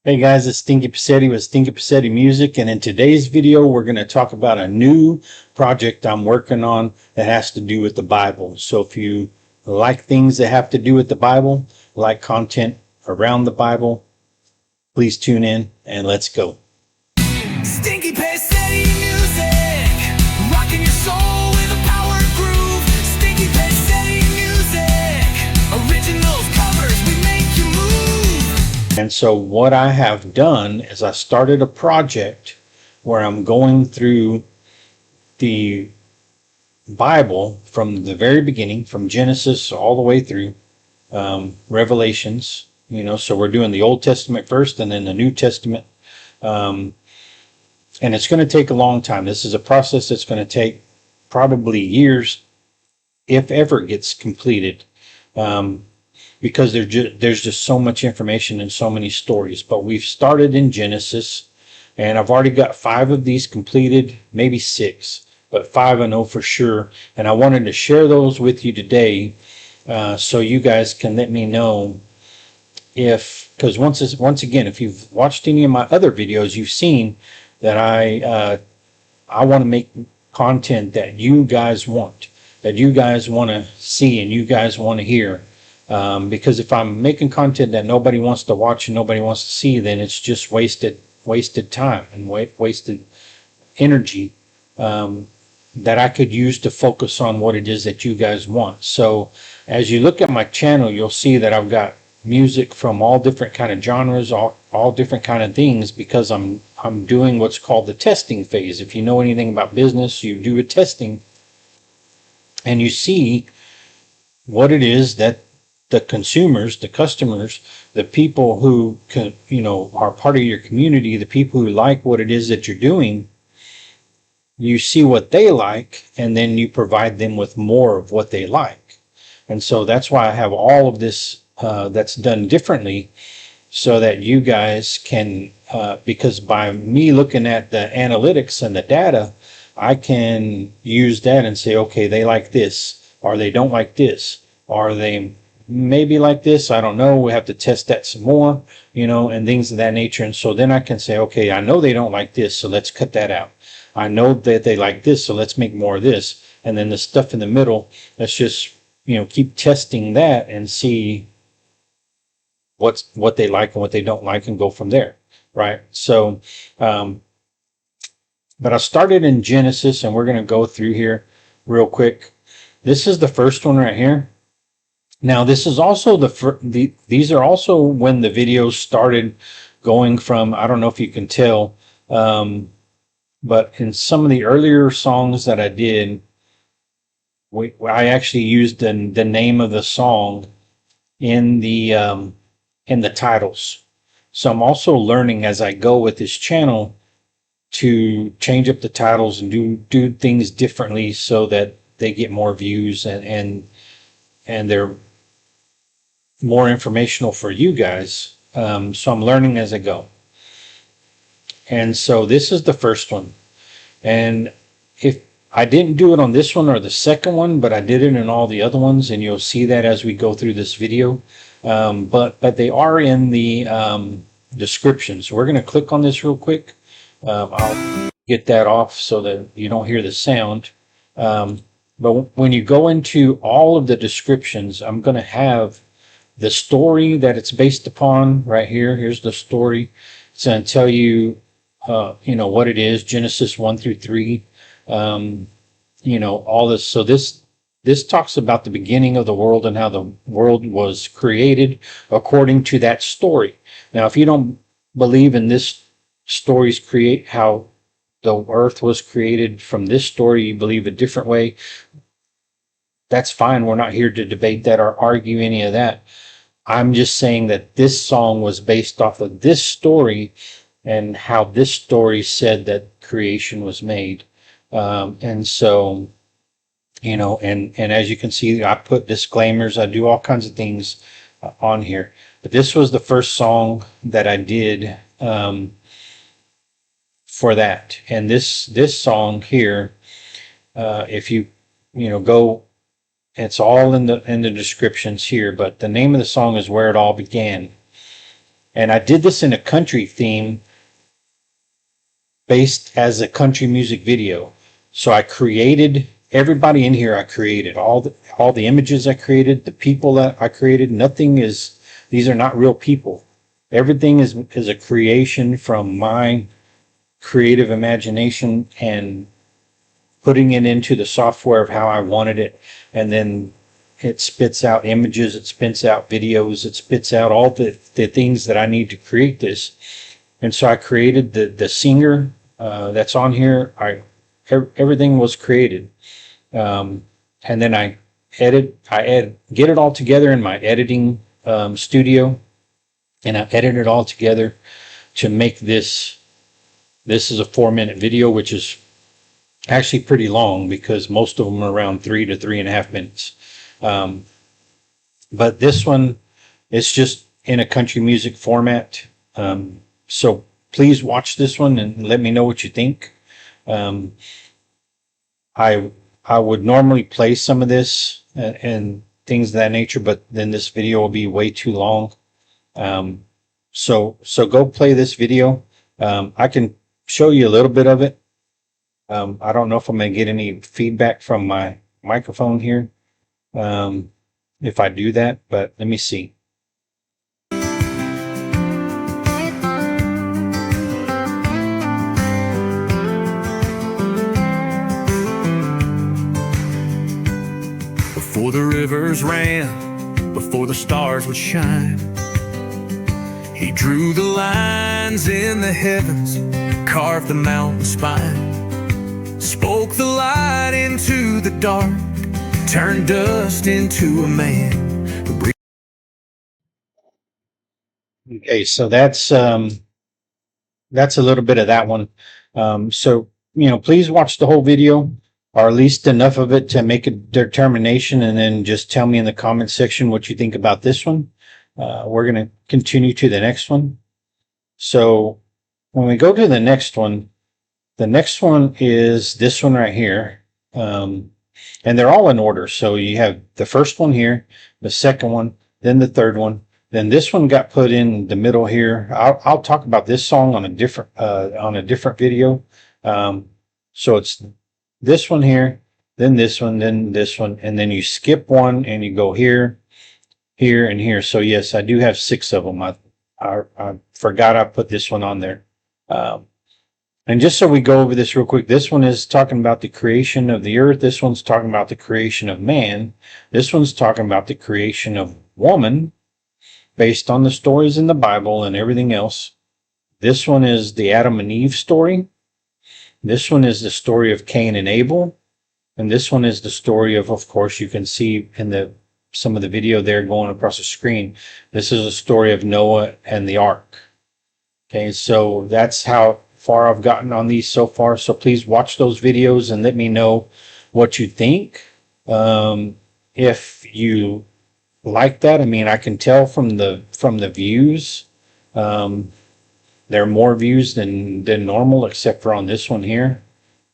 Hey guys, it's Stinky Passetti with Stinky Passetti Music, and in today's video we're going to talk about a new project I'm working on that has to do with the Bible. So if you like things that have to do with the Bible, like content around the Bible, please tune in and let's go. Stinky Passetti music, rocking your soul with a power groove. Stinky Passetti music, originals, covers, we make you move. And so what I have done is I started a project where I'm going through the Bible from the very beginning, from Genesis all the way through Revelations. So we're doing the Old Testament first and then the New Testament. And it's going to take a long time. This is a process that's going to take probably years, if ever it gets completed, because there's just so much information and so many stories. But we've started in Genesis, and I've already got 5 of these completed, maybe 6, but 5 I know for sure. And I wanted to share those with you today, so you guys can let me know because once again, if you've watched any of my other videos, you've seen that I want to make content that you guys want, to see and you guys want to hear. Because if I'm making content that nobody wants to watch and nobody wants to see, then it's just wasted time and wasted energy that I could use to focus on what it is that you guys want. So as you look at my channel, you'll see that I've got music from all different kind of genres, all different kind of things, because I'm doing what's called the testing phase. If you know anything about business, you do a testing and you see what it is that the consumers, the customers, the people who are part of your community, the people who like what it is that you're doing, you see what they like, and then you provide them with more of what they like. And so that's why I have all of this that's done differently, so that you guys can, because by me looking at the analytics and the data, I can use that and say, okay, they like this, or they don't like this, or they maybe like this, I don't know, we have to test that some more, and things of that nature. And so then I can say, okay, I know they don't like this, so let's cut that out. I know that they like this, so let's make more of this. And then the stuff in the middle, let's just keep testing that and see what they like and what they don't like, and go from there, right? So but I started in Genesis, and we're going to go through here real quick. This is the first one right here. Now this is also these are also when the videos started going from, I don't know if you can tell, but in some of the earlier songs that I did, I actually used the name of the song in the titles. So I'm also learning as I go with this channel to change up the titles and do things differently so that they get more views and they're more informational for you guys. So I'm learning as I go. And so this is the first one. And if I didn't do it on this one or the second one, but I did it in all the other ones, and you'll see that as we go through this video. But they are in the description. So we're going to click on this real quick. I'll get that off so that you don't hear the sound. But when you go into all of the descriptions, I'm going to have the story that it's based upon right here. Here's the story. It's going to tell you, what it is, Genesis 1 through 3. All this. So this talks about the beginning of the world and how the world was created according to that story. Now, if you don't believe in this story's create how the earth was created from this story, you believe a different way, that's fine. We're not here to debate that or argue any of that. I'm just saying that this song was based off of this story and how this story said that creation was made. And so, and as you can see, I put disclaimers, I do all kinds of things on here. But this was the first song that I did for that. And this song here, if you go, it's all in the descriptions here, but the name of the song is Where It All Began. And I did this in a country theme based as a country music video. So I created everybody in here. I created all the images I created, the people that I created. Nothing is, these are not real people. Everything is a creation from my creative imagination and putting it into the software of how I wanted it. And then it spits out images, it spits out videos, it spits out all the things that I need to create this. And so I created the singer that's on here. Everything was created. And then I get it all together in my editing studio, and I edit it all together to make this. This is a 4-minute video, which is actually pretty long because most of them are around 3 to 3.5 minutes. But this one is just in a country music format. So please watch this one and let me know what you think. I would normally play some of this and things of that nature, but then this video will be way too long. So go play this video. I can show you a little bit of it. I don't know if I'm going to get any feedback from my microphone here if I do that, but let me see. Before the rivers ran, before the stars would shine, he drew the lines in the heavens, carved the mountain spine, spoke the light into the dark, turned dust into a man. Okay, so that's a little bit of that one. So please watch the whole video, or at least enough of it to make a determination, and then just tell me in the comment section what you think about this one. We're going to continue to the next one. So when we go to the next one is this one right here. And they're all in order. So you have the first one here, the second one, then the third one, then this one got put in the middle here. I'll talk about this song on a different video. So it's this one here, then this one, then this one, and then you skip one and you go here, here, and here. So yes, I do have 6 of them. I forgot I put this one on there. And just so we go over this real quick, this one is talking about the creation of the earth. This one's talking about the creation of man. This one's talking about the creation of woman based on the stories in the Bible and everything else. This one is the Adam and Eve story. This one is the story of Cain and Abel. And this one is the story of course, you can see in some of the video there going across the screen. This is a story of Noah and the ark. Okay, so that's how far I've gotten on these so far. So please watch those videos and let me know what you think. If you like that, I mean, I can tell from the views. There are more views than normal, except for on this one here.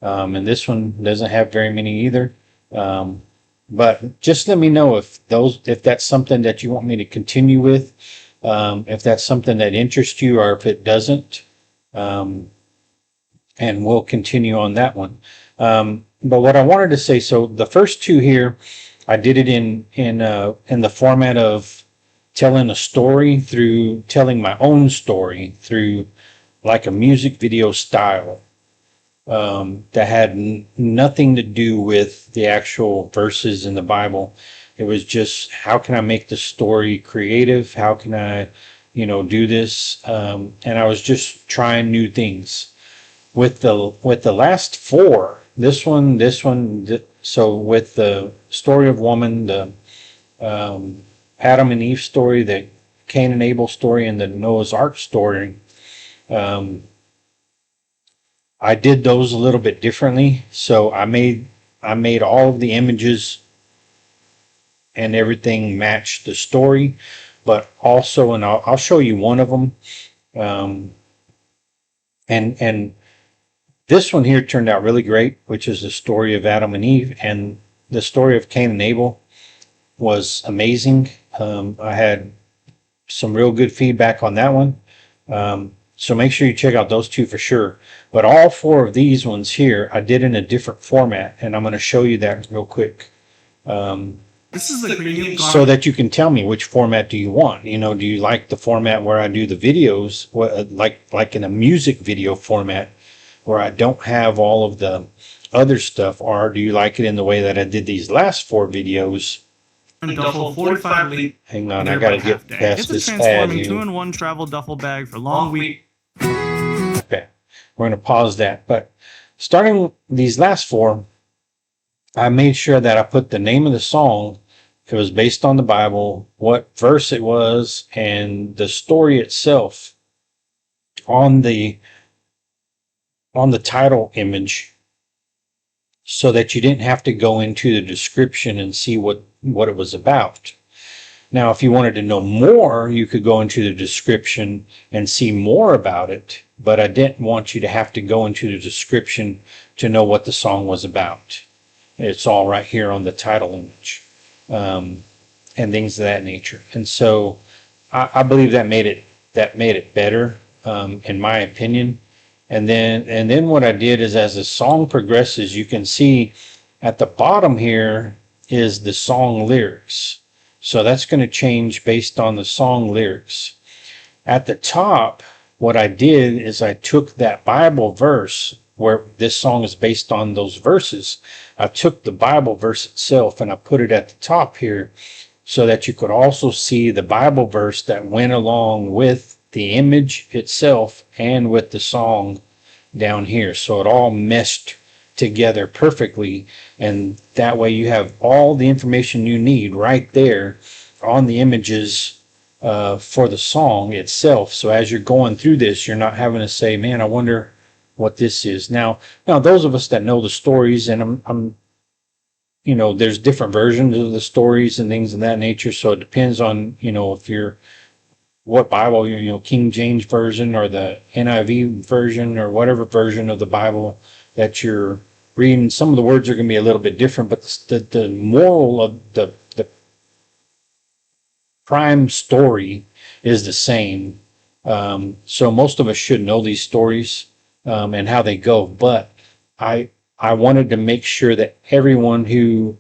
And this one doesn't have very many either. But just let me know if that's something that you want me to continue with, if that's something that interests you, or if it doesn't. And we'll continue on that one. But what I wanted to say, so the first 2 here, I did it in the format of telling a story, through telling my own story through like a music video style, that had nothing to do with the actual verses in the Bible. It was just, how can I make the story creative? How can I, do this? And I was just trying new things. With the last 4, this one, so with the story of woman, the Adam and Eve story, the Cain and Abel story, and the Noah's Ark story, I did those a little bit differently. So I made all of the images and everything match the story, but also, and I'll show you one of them. And this one here turned out really great, which is the story of Adam and Eve, and the story of Cain and Abel was amazing. I had some real good feedback on that one. So make sure you check out those two for sure. But all four of these ones here, I did in a different format, and I'm going to show you that real quick. This is the premium So that you can tell me which format do you want. You know, do you like the format where I do the videos, like in a music video format, where I don't have all of the other stuff, or do you like it in the way that I did these last four videos? duffel 45 liter. Hang on, I gotta get past It's a this ad transforming here. 2-in-1 travel duffel bag for long week. Okay, we're gonna pause that. But starting these last four, I made sure that I put the name of the song. It was based on the Bible, what verse it was, and the story itself on the title image, so that you didn't have to go into the description and see what it was about. Now, if you wanted to know more, you could go into the description and see more about it, but I didn't want you to have to go into the description to know what the song was about. It's all right here on the title image, and things of that nature. And so I believe that made it better, in my opinion. And then what I did is, as the song progresses, you can see at the bottom here is the song lyrics. So that's going to change based on the song lyrics. At the top, what I did is I took that Bible verse where this song is based on those verses. I took the Bible verse itself and I put it at the top here, so that you could also see the Bible verse that went along with the image itself and with the song down here. So it all meshed together perfectly, and that way you have all the information you need right there on the images for the song itself. So as you're going through this, you're not having to say, man, I wonder what this is. Now those of us that know the stories, and I'm you know, there's different versions of the stories and things of that nature. So it depends on, you know, if you're what Bible, you know, King James version or the NIV version or whatever version of the Bible that you're reading. Some of the words are going to be a little bit different, but the moral of the prime story is the same. So most of us should know these stories and how they go. But I wanted to make sure that everyone who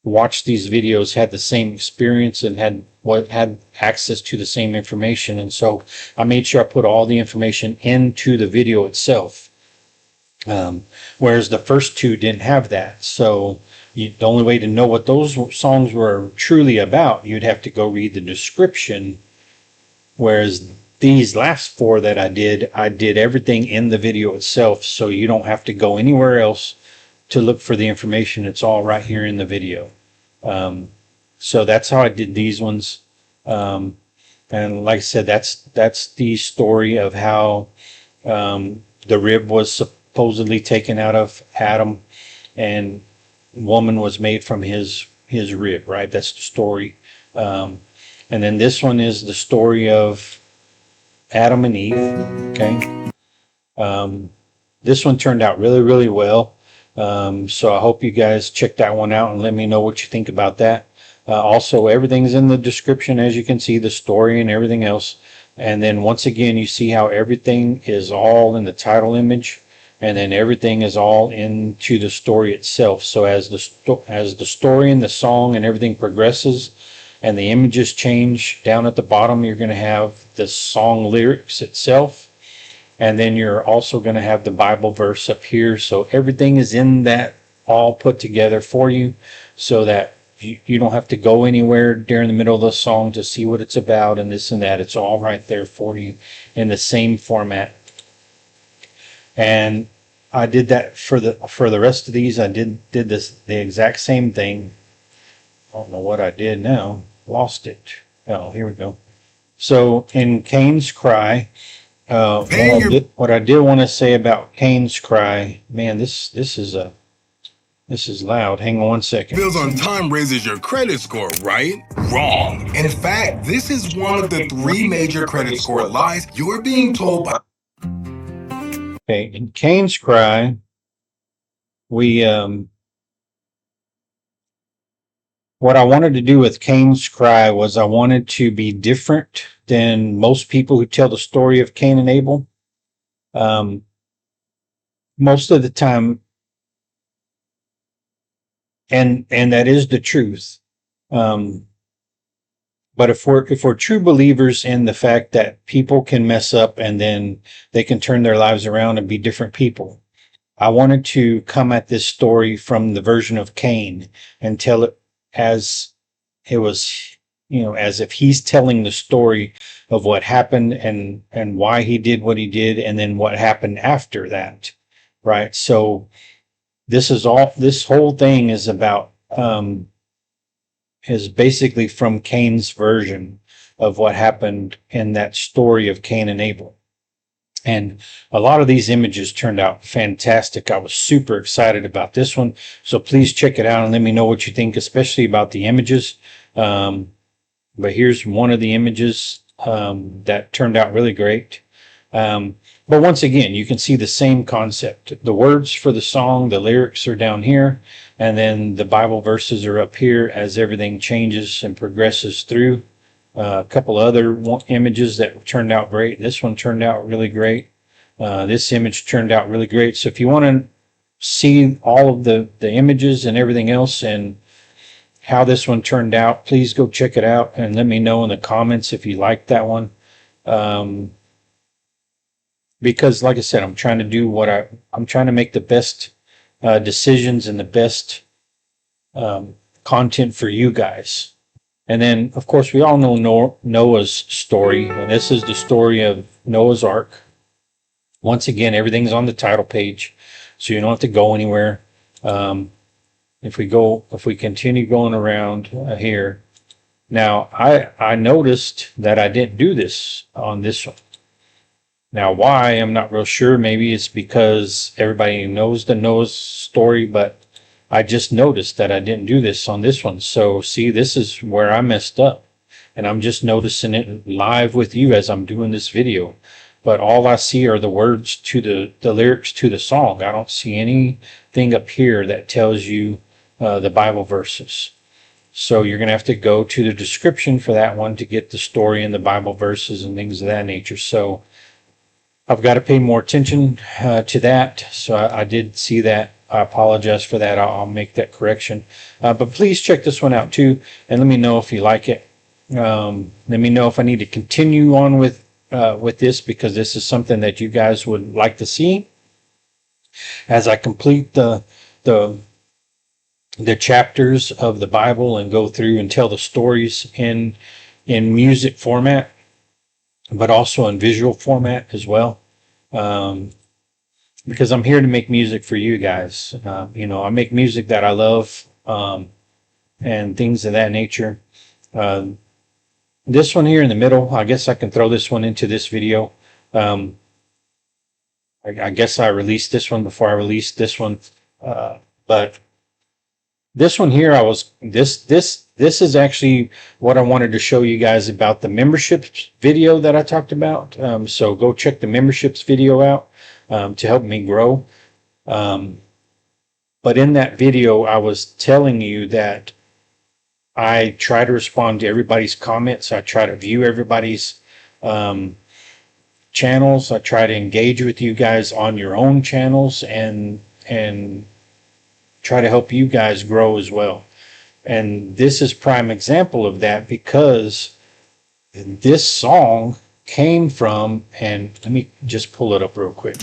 watched these videos had the same experience and had access to the same information. And so I made sure I put all the information into the video itself. Whereas the first two didn't have that. So the only way to know what those songs were truly about, you'd have to go read the description. Whereas these last four that I did everything in the video itself, so you don't have to go anywhere else to look for the information. It's all right here in the video. So that's how I did these ones. And like I said, that's the story of how the rib was supposedly taken out of Adam, and woman was made from his rib, right? That's the story. And then this one is the story of Adam and Eve. Okay. This one turned out really, really well. So I hope you guys check that one out and let me know what you think about that. Also, everything's in the description, as you can see, the story and everything else. And then once again, you see how everything is all in the title image, and then everything is all into the story itself. So as the story and the song and everything progresses, and the images change, down at the bottom, you're going to have the song lyrics itself. And then you're also going to have the Bible verse up here. So everything is in that, all put together for you, so that you don't have to go anywhere during the middle of the song to see what it's about and this and that. It's all right there for you in the same format. And I did that for the rest of these. I did the exact same thing. I don't know what I did now. Lost it. Oh, here we go. So in Cain's cry, what I did want to say about Cain's cry, man, this is loud. Hang on one second. Bills on time raises your credit score, right? Wrong. In fact, this is one of the 3 major credit score lies you are being told by. Okay, in Cain's cry, we what I wanted to do with Cain's cry was I wanted to be different than most people who tell the story of Cain and Abel. Most of the time, and that is the truth. Um, but if we're true believers in the fact that people can mess up and then they can turn their lives around and be different people, I wanted to come at this story from the version of Cain and tell it as it was, as if he's telling the story of what happened and why he did what he did, and then what happened after that, right? So this whole thing is about, is basically from Cain's version of what happened in that story of Cain and Abel. And a lot of these images turned out fantastic. I was super excited about this one. So please check it out and let me know what you think, especially about the images. But here's one of the images that turned out really great. But once again, you can see the same concept. The words for the song, the lyrics are down here, and then the Bible verses are up here as everything changes and progresses through. A couple other images that turned out great. This one turned out really great. This image turned out really great. So if you want to see all of the images and everything else and how this one turned out, please go check it out and let me know in the comments if you liked that one. Because like I said, I'm trying to do I'm trying to make the best decisions and the best content for you guys. And then, of course, we all know Noah's story, and this is the story of Noah's Ark. Once again, everything's on the title page, so you don't have to go anywhere. If we continue going around here, now I noticed that I didn't do this on this one. Now, why? I'm not real sure. Maybe it's because everybody knows the Noah's story, but I just noticed that I didn't do this on this one. So see, this is where I messed up, and I'm just noticing it live with you as I'm doing this video. But all I see are the words to the lyrics to the song. I don't see anything up here that tells you the Bible verses. So you're going to have to go to the description for that one to get the story and the Bible verses and things of that nature. So I've got to pay more attention to that. So I did see that. I apologize for that. I'll make that correction. But please check this one out too, and let me know if you like it. Let me know if I need to continue on with this, because this is something that you guys would like to see as I complete the chapters of the Bible and go through and tell the stories in music format, but also in visual format as well. Because I'm here to make music for you guys. I make music that I love, and things of that nature. This one here in the middle, I guess I can throw this one into this video. I guess I released this one before I released this one. But this one here, this is actually what I wanted to show you guys about the memberships video that I talked about. So go check the memberships video out to help me grow. But in that video, I was telling you that I try to respond to everybody's comments. I try to view everybody's channels. I try to engage with you guys on your own channels and try to help you guys grow as well. And this is prime example of that, because this song came from, and let me just pull it up real quick.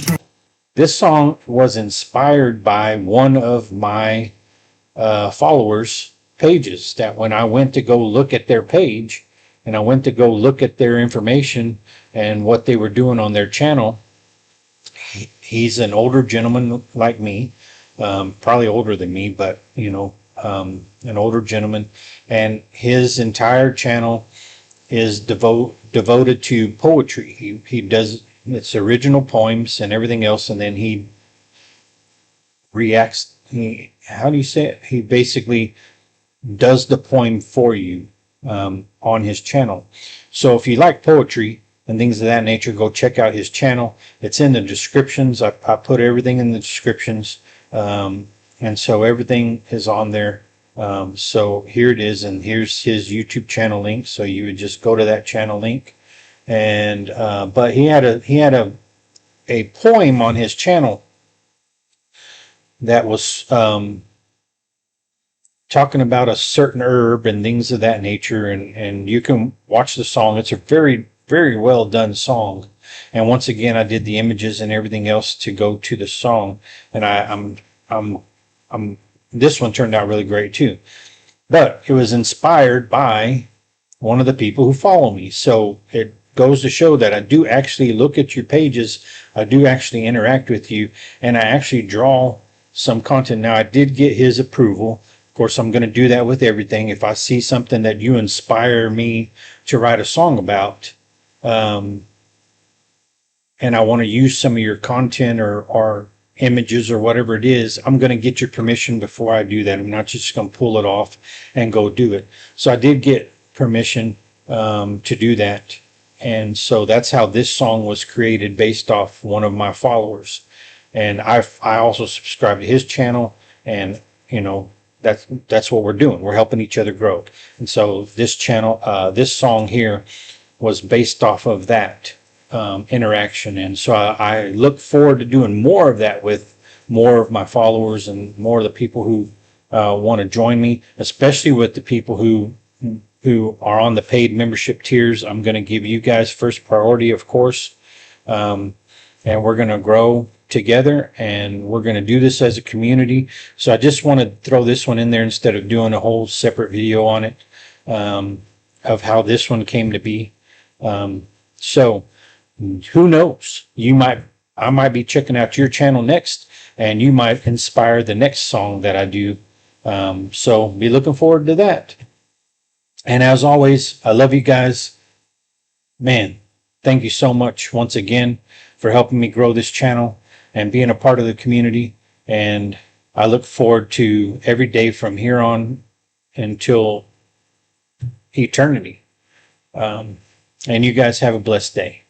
This song was inspired by one of my followers' pages, that when I went to go look at their page and I went to go look at their information and what they were doing on their channel, he's an older gentleman like me, probably older than me, but an older gentleman, and his entire channel is devoted to poetry. He does its original poems and everything else, and then he reacts. How do you say it? He basically does the poem for you on his channel. So if you like poetry and things of that nature, go check out his channel. It's in the descriptions. I put everything in the descriptions, and so everything is on there So here it is, and here's his YouTube channel link. So you would just go to that channel link, and but he had a poem on his channel that was talking about a certain herb and things of that nature, and you can watch the song. It's a very, very well done song. And once again, I did the images and everything else to go to the song, and I'm this one turned out really great too. But it was inspired by one of the people who follow me. So it goes to show that I do actually look at your pages, I do actually interact with you, and I actually draw some content. Now, I did get his approval. Of course, I'm going to do that with everything. If I see something that you inspire me to write a song about, and I want to use some of your content or images or whatever it is, I'm going to get your permission before I do that. I'm not just going to pull it off and go do it. So I did get permission to do that. And so that's how this song was created, based off one of my followers. And I also subscribe to his channel, and that's what we're doing. We're helping each other grow. And so this channel, this song here was based off of that interaction. And so I look forward to doing more of that with more of my followers and more of the people who want to join me, especially with the people who are on the paid membership tiers. I'm going to give you guys first priority, of course. And we're going to grow together, and we're going to do this as a community. So I just want to throw this one in there instead of doing a whole separate video on it, of how this one came to be. So who knows? I might be checking out your channel next, and you might inspire the next song that I do. So be looking forward to that. And as always, I love you guys. Man, thank you so much once again for helping me grow this channel and being a part of the community. And I look forward to every day from here on until eternity. And you guys have a blessed day.